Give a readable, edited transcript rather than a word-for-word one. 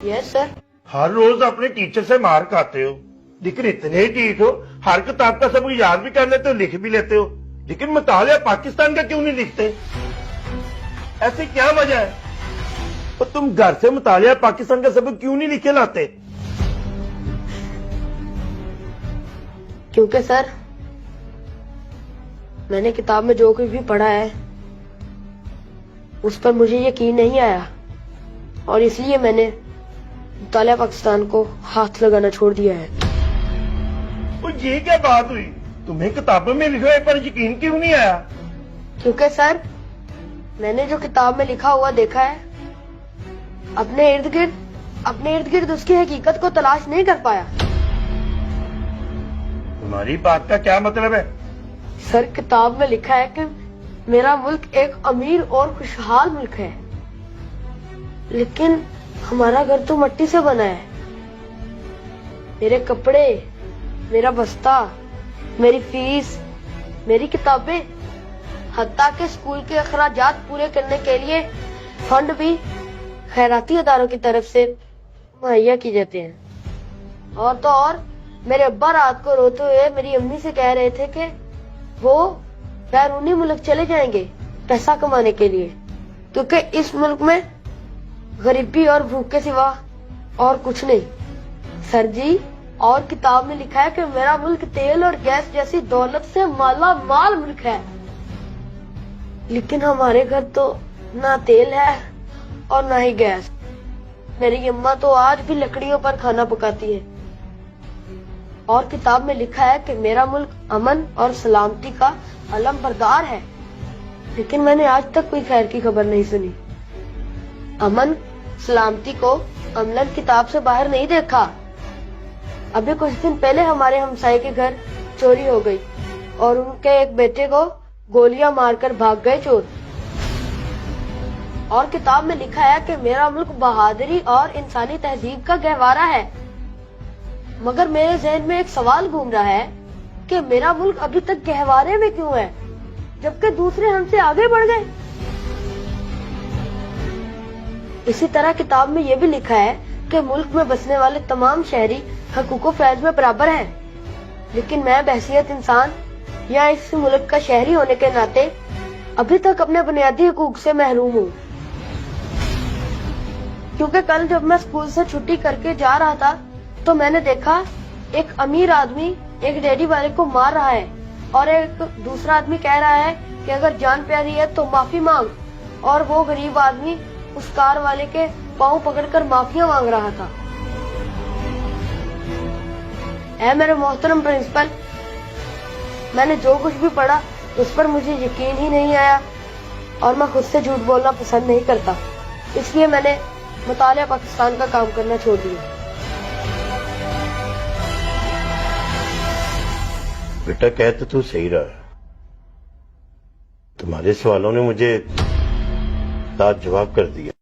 Yes sir. हर रोज अपने teacher से मार खाते हो, लेकिन इतने ढीठ हो, हर किताब का सबक याद भी कर लेते हो, लिख भी लेते हो, लेकिन मुतालिया पाकिस्तान का क्यों नहीं लिखते? ऐसी क्या वजह है? तो तुम घर से मुतालिया पाकिस्तान का सबक क्यों नहीं लिखे लाते? क्योंकि सर मैंने किताब में जो कुछ भी पढ़ा है उस पर मुझे यकीन नहीं आया, और इसलिए मैंने मुतालिया पाकिस्तान को हाथ लगाना छोड़ दिया है। और ये क्या बात हुई? तुम्हें किताबों में लिखे हुए पर यकीन क्यों नहीं आया? क्योंकि सर मैंने जो किताब में लिखा हुआ देखा है, अपने इर्द गिर्द उसकी हकीकत को तलाश नहीं कर पाया। तुम्हारी बात का क्या मतलब है? सर किताब में लिखा है कि मेरा मुल्क एक अमीर और खुशहाल मुल्क है, लेकिन हमारा घर तो मिट्टी से बना है। मेरे कपड़े, मेरा बस्ता, मेरी फीस, मेरी किताबें, हत्ता के स्कूल के अखराजात पूरे करने के लिए फंड भी खैराती अदारों की तरफ से मुहैया किए जाते हैं। और तो और मेरे अब्बा रात को रोते हुए मेरी अम्मी से कह रहे थे कि वो बैरूनी मुल्क चले जाएंगे पैसा कमाने के लिए, क्योंकि इस मुल्क में गरीबी और भूख के सिवा और कुछ नहीं। सर जी, और किताब में लिखा है कि मेरा मुल्क तेल और गैस जैसी दौलत से माला माल मुल्क है, लेकिन हमारे घर तो ना तेल है और ना ही गैस। मेरी अम्मा तो आज भी लकड़ियों पर खाना पकाती है। और किताब में लिखा है कि मेरा मुल्क अमन और सलामती का अलम बरदार है, लेकिन मैंने आज तक कोई खैर की खबर नहीं सुनी। अमन सलामती को अमलन किताब से बाहर नहीं देखा। अभी कुछ दिन पहले हमारे हमसाये के घर चोरी हो गई और उनके एक बेटे को गोलियां मारकर भाग गए चोर। और किताब में लिखा है कि मेरा मुल्क बहादुरी और इंसानी तहजीब का गहवारा है, मगर मेरे जहन में एक सवाल घूम रहा है कि मेरा मुल्क अभी तक गहवारे में क्यों है, जबकि दूसरे हमसे आगे बढ़ गए। इसी तरह किताब में यह भी लिखा है कि मुल्क में बसने वाले तमाम शहरी हकूक़ो फैज़ में बराबर हैं, लेकिन मैं बहसियत इंसान या इस मुल्क का शहरी होने के नाते अभी तक अपने बुनियादी हकूक से महरूम हूँ। क्योंकि कल जब मैं स्कूल से छुट्टी करके जा रहा था तो मैंने देखा एक अमीर आदमी एक रेडी वाले को मार रहा है, और एक दूसरा आदमी कह रहा है कि अगर जान प्यारी है तो माफी मांग, और वो गरीब आदमी उस कार वाले के पाँव पकड़कर माफिया मांग रहा था। ऐ मेरे मोहतरम प्रिंसिपल, मैंने जो कुछ भी पढ़ा उस पर मुझे यकीन ही नहीं आया, और मैं खुद से झूठ बोलना पसंद नहीं करता, इसलिए मैंने मुतालिया पाकिस्तान का काम करना छोड़ दिया। बेटा, कह तो तू सही रहा। तुम्हारे सवालों ने मुझे लाजवाब कर दिया।